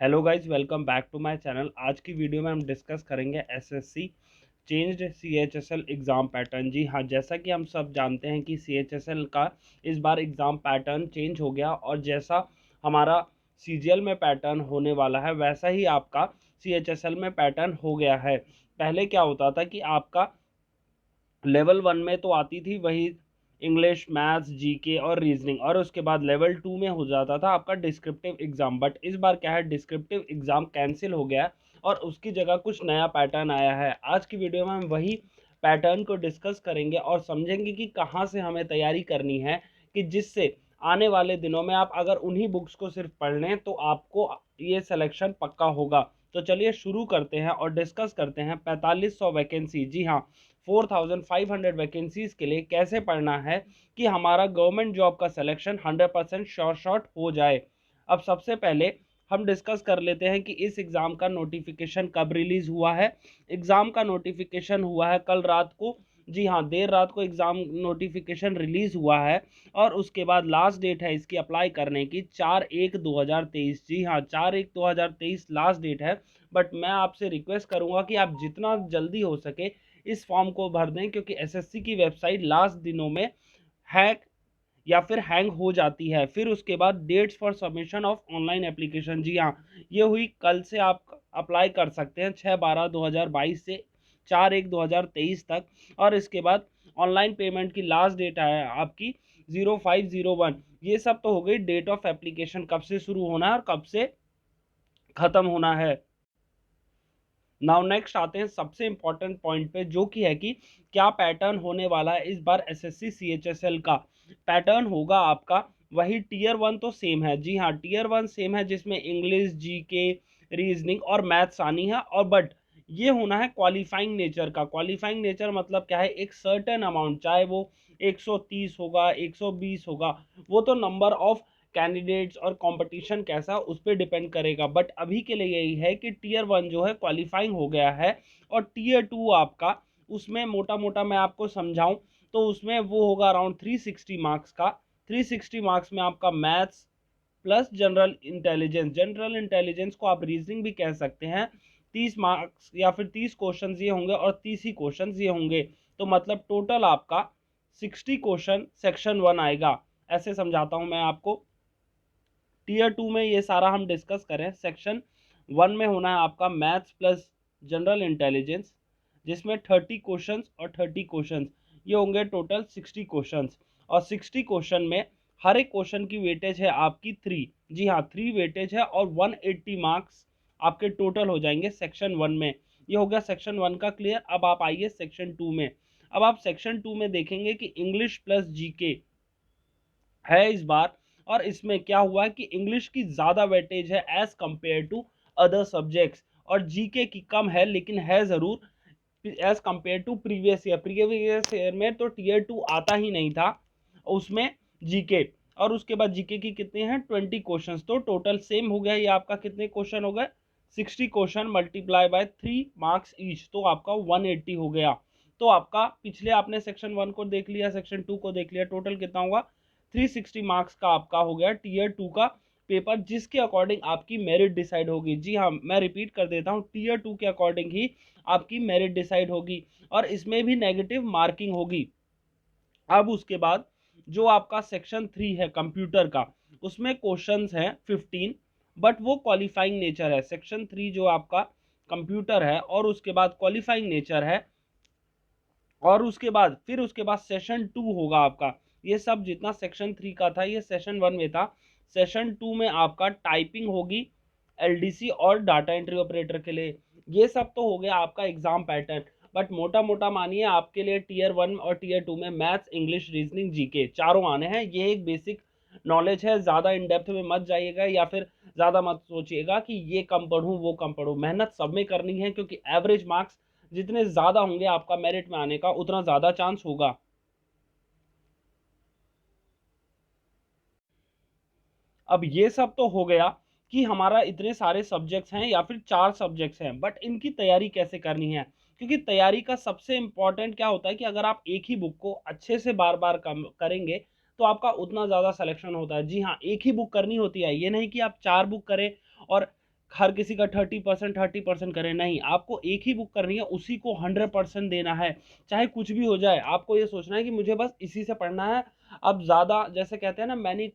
Hello guys, welcome back to my channel. आज की video में हम डिस्कस करेंगे SSC changed CHSL exam pattern. जी हाँ, जैसा कि हम सब जानते हैं कि सीएचएसएल का इस बार एग्ज़ाम पैटर्न चेंज हो गया और जैसा हमारा सीजीएल में पैटर्न होने वाला है वैसा ही आपका सीएचएसएल में पैटर्न हो गया है। पहले क्या होता था कि आपका लेवल 1 में तो आती थी वही इंग्लिश, मैथ्स, जीके और रीजनिंग, और उसके बाद लेवल 2 में हो जाता था आपका डिस्क्रिप्टिव एग्जाम। बट इस बार क्या है, डिस्क्रिप्टिव एग्जाम कैंसिल हो गया और उसकी जगह कुछ नया पैटर्न आया है। आज की वीडियो में हम वही पैटर्न को डिस्कस करेंगे और समझेंगे कि कहाँ से हमें तैयारी करनी है, कि जिससे आने वाले दिनों में आप अगर उन्हीं बुक्स को सिर्फ पढ़ लें तो आपको ये सिलेक्शन पक्का होगा। तो चलिए शुरू करते हैं और डिस्कस करते हैं 4500 वैकेंसी, जी हाँ 4500 वैकेंसीज के लिए कैसे पढ़ना है कि हमारा गवर्नमेंट जॉब का सिलेक्शन 100% शॉर्ट हो जाए। अब सबसे पहले हम डिस्कस कर लेते हैं कि इस एग्ज़ाम का नोटिफिकेशन कब रिलीज़ हुआ है। एग्ज़ाम का नोटिफिकेशन हुआ है कल रात को, जी हाँ देर रात को एग्ज़ाम नोटिफिकेशन रिलीज़ हुआ है और उसके बाद लास्ट डेट है इसकी अप्लाई करने की 4/1/2023। जी हाँ 4/1/2023 लास्ट डेट है। बट मैं आपसे रिक्वेस्ट करूंगा कि आप जितना जल्दी हो सके इस फॉर्म को भर दें, क्योंकि एसएससी की वेबसाइट लास्ट दिनों में हैक या फिर हैंग हो जाती है। फिर उसके बाद dates for submission of online application, जी हाँ ये हुई कल से आप अप्लाई कर सकते हैं 6/12/2022 से 4/1/2023 तक। और इसके बाद ऑनलाइन पेमेंट की लास्ट डेट है आपकी 0501। ये सब तो हो गई डेट ऑफ एप्लीकेशन, कब से शुरू होना है और कब से खत्म होना है। नाउ नेक्स्ट आते हैं सबसे इंपॉर्टेंट पॉइंट पे, जो कि है कि क्या पैटर्न होने वाला है इस बार एसएससी सीएचएसएल का। पैटर्न होगा आपका वही टीयर 1 तो सेम है, जी हाँ टीयर 1 सेम है, जिसमें इंग्लिश, जीके, रीजनिंग और मैथ्स आनी है। और बट ये होना है क्वालिफाइंग नेचर का। क्वालिफाइंग नेचर मतलब क्या है, एक सर्टेन अमाउंट, चाहे वो 130 होगा 120 होगा, वो तो नंबर ऑफ कैंडिडेट्स और कंपटीशन कैसा उस पर डिपेंड करेगा। बट अभी के लिए यही है कि टीयर 1 जो है क्वालिफाइंग हो गया है और टीयर 2 आपका, उसमें मोटा मोटा मैं आपको समझाऊं तो उसमें वो होगा अराउंड 360 मार्क्स का। 360 मार्क्स में आपका मैथ्स प्लस जनरल इंटेलिजेंस को आप रीजनिंग भी कह सकते हैं, 30 मार्क्स या फिर 30 क्वेश्चन ये होंगे और 30 ही क्वेश्चन ये होंगे। तो मतलब टोटल आपका 60 क्वेश्चन सेक्शन 1 आएगा। ऐसे समझाता हूं मैं आपको। टीयर 2 में ये सारा हम डिस्कस करें, सेक्शन 1 में होना है आपका मैथ्स प्लस जनरल इंटेलिजेंस, जिसमें 30 क्वेश्चंस और 30 क्वेश्चंस, ये होंगे टोटल 60 क्वेश्चंस। और 60 क्वेश्चन में हर एक क्वेश्चन की वेटेज है आपकी 3, जी हाँ 3 वेटेज है और 180 मार्क्स आपके टोटल हो जाएंगे सेक्शन 1 में। ये हो गया सेक्शन 1 का क्लियर। अब आप आइए सेक्शन 2 में। अब आप सेक्शन 2 में देखेंगे कि इंग्लिश प्लस जीके है इस बार। और इसमें क्या हुआ है कि इंग्लिश की ज़्यादा वेटेज है as compare to other subjects, और जीके की कम है लेकिन है ज़रूर as compare to previous year. Previous year में तो टीयर 2 आता ही नहीं था उसमें जीके। और उसके बाद जीके की कितने हैं 20 क्वेश्चंस, तो टोटल सेम हो गया। ये आपका कितने क्वेश्चन हो गए 60 question multiply by 3 marks each, तो आपका 180 हो गया। तो आपका पिछले आपने सेक्शन 1 को देख लिया, सेक्शन 2 को देख लिया, टोटल कितना होगा 360 मार्क्स का आपका हो गया टीयर 2 का पेपर, जिसके अकॉर्डिंग आपकी मेरिट डिसाइड होगी। जी हाँ मैं रिपीट कर देता हूँ, टीयर 2 के अकॉर्डिंग ही आपकी मेरिट डिसाइड होगी और इसमें भी नेगेटिव मार्किंग होगी। अब उसके बाद जो आपका सेक्शन 3 है कंप्यूटर का, उसमें क्वेश्चंस हैं 15, बट वो क्वालिफाइंग नेचर है। सेक्शन 3 जो आपका कंप्यूटर है और उसके बाद क्वालिफाइंग नेचर है। और उसके बाद फिर उसके बाद सेशन 2 होगा आपका। ये सब जितना सेक्शन 3 का था ये सेशन 1 में था। सेशन 2 में आपका टाइपिंग होगी एलडीसी और डाटा एंट्री ऑपरेटर के लिए। ये सब तो हो गया आपका एग्जाम पैटर्न। बट मोटा मोटा मानिए आपके लिए टीयर 1 और टीयर 2 में मैथ्स, इंग्लिश, रीजनिंग, जीके चारों आने हैं। ये एक बेसिक नॉलेज है, ज़्यादा इन डेप्थ में मत जाइएगा या फिर ज़्यादा मत सोचिएगा कि ये कम पढ़ूँ वो कम पढ़ूँ। मेहनत सब में करनी है, क्योंकि एवरेज मार्क्स जितने ज़्यादा होंगे आपका मेरिट में आने का उतना ज़्यादा चांस होगा। अब ये सब तो हो गया कि हमारा इतने सारे सब्जेक्ट्स हैं या फिर 4 सब्जेक्ट्स हैं, बट इनकी तैयारी कैसे करनी है। क्योंकि तैयारी का सबसे इंपॉर्टेंट क्या होता है कि अगर आप एक ही बुक को अच्छे से बार बार करेंगे तो आपका उतना ज़्यादा सिलेक्शन होता है। जी हाँ एक ही बुक करनी होती है, ये नहीं कि आप 4 बुक करें और हर किसी का 30% करें, नहीं, आपको एक ही बुक करनी है, उसी को 100% देना है, चाहे कुछ भी हो जाए। आपको ये सोचना है कि मुझे बस इसी से पढ़ना है। अब ज़्यादा, जैसे कहते हैं ना, many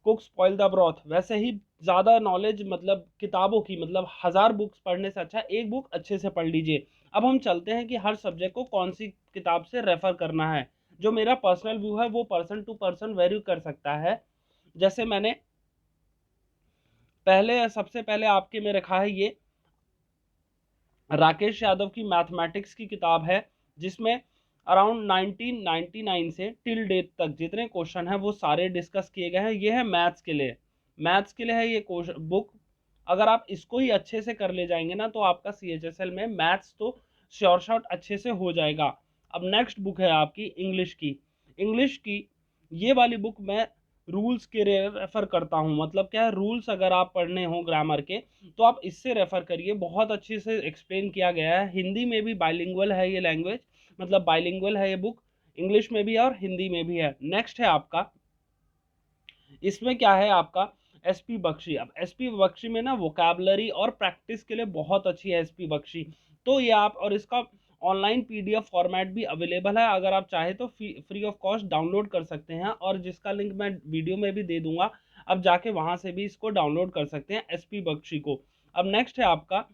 cook spoil the broth, वैसे ही ज़्यादा नॉलेज मतलब किताबों की, मतलब 1000 बुक्स पढ़ने से अच्छा एक बुक अच्छे से पढ़ लीजिए। अब हम चलते हैं कि हर सब्जेक्ट को कौन सी किताब से रेफर करना है। जो मेरा पर्सनल व्यू है वो पर्सन टू पर्सन वेरी कर सकता है। जैसे मैंने सबसे पहले आपके में रखा है ये राकेश यादव की मैथमेटिक्स की किताब है, जिसमें अराउंड 1999 से टिल डेट तक जितने क्वेश्चन हैं वो सारे डिस्कस किए गए हैं। ये है मैथ्स के लिए, है ये बुक। अगर आप इसको ही अच्छे से कर ले जाएंगे ना, तो आपका CHSL में मैथ्स तो श्योर शॉट अच्छे से हो जाएगा। अब नेक्स्ट बुक है आपकी इंग्लिश की। ये वाली बुक मैं रूल्स के रेफर करता हूँ। मतलब क्या है, रूल्स अगर आप पढ़ने हो ग्रामर के, तो आप इससे रेफर करिए। बहुत अच्छे से एक्सप्लेन किया गया है, हिंदी में भी बाइलिंगुअल है ये लैंग्वेज, मतलब बाइलिंगुअल है ये बुक, इंग्लिश में भी है और हिंदी में भी है। नेक्स्ट है आपका, इसमें क्या है आपका SP बख्शी। अब SP बख्शी में ना वोकैबलरी और प्रैक्टिस के लिए बहुत अच्छी है SP बख्शी। तो ये आप, और इसका ऑनलाइन PDF फॉर्मेट भी अवेलेबल है, अगर आप चाहे तो फ्री ऑफ कॉस्ट डाउनलोड कर सकते हैं, और जिसका लिंक मैं वीडियो में भी दे दूंगा, अब जाके वहां से भी इसको डाउनलोड कर सकते हैं SP बख्शी को। अब नेक्स्ट है आपका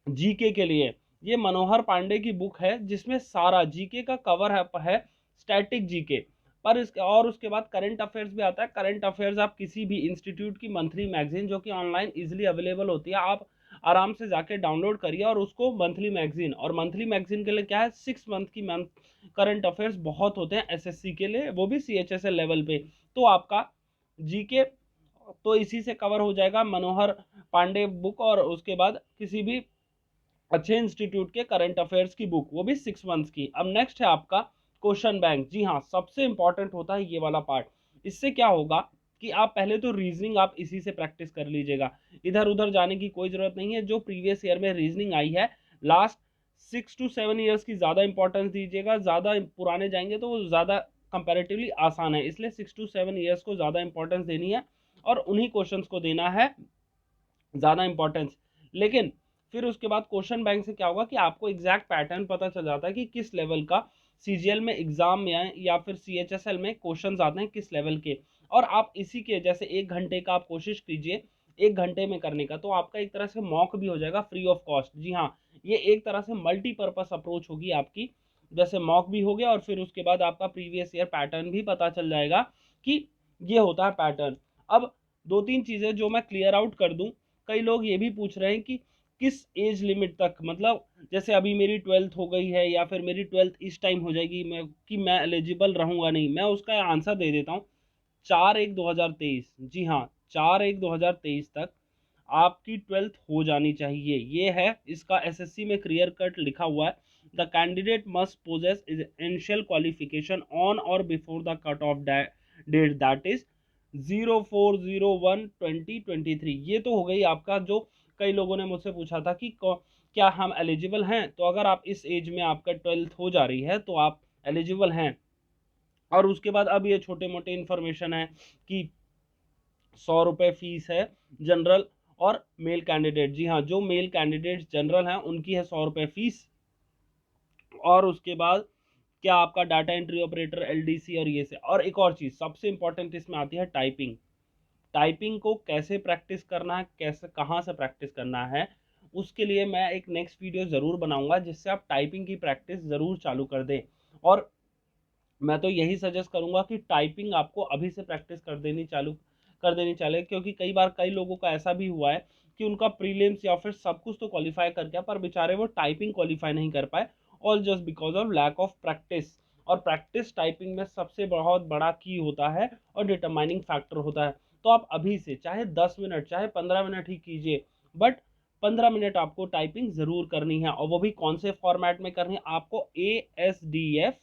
जीके के लिए, ये मनोहर पांडे की बुक है, जिसमें सारा जीके का कवर है स्टैटिक जीके पर इसके, और उसके बाद करंट अफेयर्स भी आता है। करंट अफेयर्स आप किसी भी इंस्टीट्यूट की मंथली मैगजीन, जो कि ऑनलाइन इजीली अवेलेबल होती है, आप आराम से जाके डाउनलोड करिए और उसको मंथली मैगजीन, और मंथली मैगजीन के लिए क्या है, 6 मंथ की करंट अफेयर्स बहुत होते हैं SSC के लिए, वो भी CHSL लेवल पे। तो आपका जीके तो इसी से कवर हो जाएगा, मनोहर पांडे बुक, और उसके बाद किसी भी अच्छे इंस्टीट्यूट के करंट अफेयर्स की बुक, वो भी 6 मंथ्स की। अब नेक्स्ट है आपका क्वेश्चन बैंक। जी हाँ, सबसे इंपॉर्टेंट होता है ये वाला पार्ट। इससे क्या होगा कि आप पहले तो रीजनिंग आप इसी से प्रैक्टिस कर लीजिएगा, इधर उधर जाने की कोई जरूरत नहीं है। जो प्रीवियस ईयर में रीजनिंग आई है लास्ट 6 to 7 ईयर्स की ज़्यादा इंपॉर्टेंस दीजिएगा, ज़्यादा पुराने जाएंगे तो वो ज़्यादा कंपेरेटिवली आसान है, इसलिए 6 to 7 ईयर्स को ज़्यादा इंपॉर्टेंस देनी है, और उन्हीं क्वेश्चंस को देना है ज़्यादा इंपॉर्टेंस। लेकिन फिर उसके बाद क्वेश्चन बैंक से क्या होगा कि आपको एग्जैक्ट पैटर्न पता चल जाता है कि किस लेवल का CGL में एग्जाम में या फिर CHSL में क्वेश्चंस आते हैं किस लेवल के। और आप इसी के जैसे 1 घंटे का आप कोशिश कीजिए 1 घंटे में करने का, तो आपका एक तरह से मॉक भी हो जाएगा फ्री ऑफ कॉस्ट। जी हाँ, ये एक तरह से मल्टीपर्पज अप्रोच होगी आपकी, जैसे मॉक भी हो गया और फिर उसके बाद आपका प्रीवियस ईयर पैटर्न भी पता चल जाएगा कि ये होता है पैटर्न। अब 2-3 चीज़ें जो मैं क्लियर आउट कर दूं, कई लोग ये भी पूछ रहे हैं कि किस एज लिमिट तक, मतलब जैसे अभी मेरी 12th हो गई है या फिर मेरी 12th इस टाइम हो जाएगी, मैं एलिजिबल रहूंगा नहीं, मैं उसका आंसर दे देता हूँ। 4/1/2023, जी हाँ, 4/1/2023 तक आपकी 12th हो जानी चाहिए। ये है इसका SSC में क्लियर कट लिखा हुआ है, the candidate must possess essential qualification on और before the cut off date, that is 04/01/2023। ये तो हो गई आपका, जो कई लोगों ने मुझसे पूछा था कि क्या हम एलिजिबल हैं, तो अगर आप इस एज में आपका 12th हो जा रही है तो आप एलिजिबल हैं। और उसके बाद अब ये छोटे मोटे इन्फॉर्मेशन है कि 100 रुपये फीस है जनरल और मेल कैंडिडेट। जी हाँ, जो मेल कैंडिडेट जनरल हैं उनकी है 100 रुपये फीस। और उसके बाद क्या आपका डाटा एंट्री ऑपरेटर LDC और ये से, और एक और चीज़ सबसे इंपॉर्टेंट इसमें आती है टाइपिंग। टाइपिंग को कैसे प्रैक्टिस करना है, कैसे कहाँ से प्रैक्टिस करना है, उसके लिए मैं एक नेक्स्ट वीडियो ज़रूर बनाऊंगा, जिससे आप टाइपिंग की प्रैक्टिस ज़रूर चालू कर दें। और मैं तो यही सजेस्ट करूंगा कि टाइपिंग आपको अभी से प्रैक्टिस कर देनी चाहिए, क्योंकि कई बार कई लोगों का ऐसा भी हुआ है कि उनका प्रीलिम्स या फिर सब कुछ तो क्वालिफाई कर गया, पर बेचारे वो टाइपिंग क्वालिफाई नहीं कर पाए, all just because of lack of practice. और प्रैक्टिस टाइपिंग में सबसे बहुत बड़ा की होता है और डिटरमाइनिंग फैक्टर होता है। तो आप अभी से चाहे 10 मिनट चाहे 15 मिनट ही कीजिए, बट 15 मिनट आपको टाइपिंग ज़रूर करनी है, और वो भी कौन से फॉर्मेट में करनी है आपको, ASDF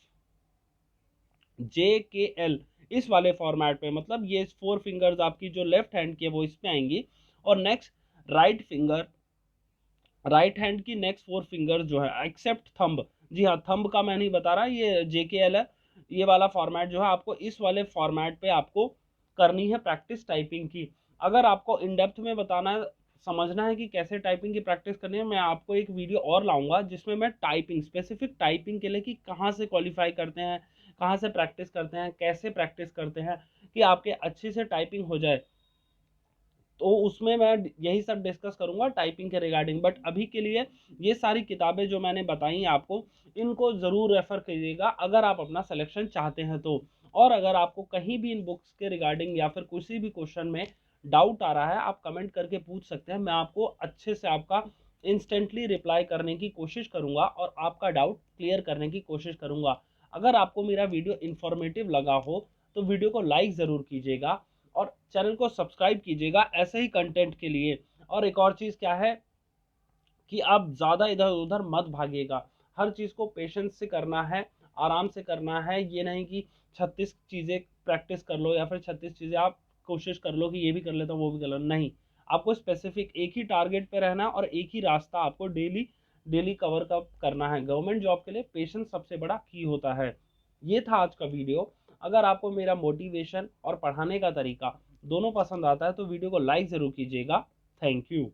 JKL इस वाले फॉर्मेट पे, मतलब ये 4 फिंगर्स आपकी जो लेफ्ट हैंड की है वो इसमें आएंगी, और नेक्स्ट राइट हैंड की नेक्स्ट 4 फिंगर्स जो है एक्सेप्ट थंब। जी हाँ, थंब का मैं नहीं बता रहा, ये JKL है। ये वाला फॉर्मेट जो है आपको इस वाले फॉर्मेट पे आपको करनी है प्रैक्टिस टाइपिंग की। अगर आपको इन डेप्थ में बताना है समझना है कि कैसे टाइपिंग की प्रैक्टिस करनी है, मैं आपको एक वीडियो और लाऊंगा जिसमें मैं टाइपिंग, स्पेसिफिक टाइपिंग के लिए कि कहाँ से क्वालिफाई करते हैं, कहाँ से प्रैक्टिस करते हैं, कैसे प्रैक्टिस करते हैं कि आपके अच्छे से टाइपिंग हो जाए, तो उसमें मैं यही सब डिस्कस करूंगा टाइपिंग के रिगार्डिंग। बट अभी के लिए ये सारी किताबें जो मैंने बताई आपको, इनको ज़रूर रेफ़र कीजिएगा अगर आप अपना सिलेक्शन चाहते हैं तो। और अगर आपको कहीं भी इन बुक्स के रिगार्डिंग या फिर किसी भी क्वेश्चन में डाउट आ रहा है, आप कमेंट करके पूछ सकते हैं, मैं आपको अच्छे से आपका इंस्टेंटली रिप्लाई करने की कोशिश करूंगा और आपका डाउट क्लियर करने की कोशिश करूंगा। अगर आपको मेरा वीडियो इन्फॉर्मेटिव लगा हो तो वीडियो को लाइक ज़रूर कीजिएगा और चैनल को सब्सक्राइब कीजिएगा ऐसे ही कंटेंट के लिए। और एक और चीज़ क्या है कि आप ज़्यादा इधर उधर मत भागिएगा, हर चीज़ को पेशेंस से करना है, आराम से करना है। ये नहीं कि 36 चीज़ें प्रैक्टिस कर लो या फिर 36 चीज़ें आप कोशिश कर लो कि ये भी कर लेता हूँ वो भी कर लो, नहीं। आपको स्पेसिफिक एक ही टारगेट पे रहना है और एक ही रास्ता आपको डेली डेली कवर कप करना है। गवर्नमेंट जॉब के लिए पेशेंस सबसे बड़ा की होता है। ये था आज का वीडियो। अगर आपको मेरा मोटिवेशन और पढ़ाने का तरीका दोनों पसंद आता है तो वीडियो को लाइक ज़रूर कीजिएगा। Thank you.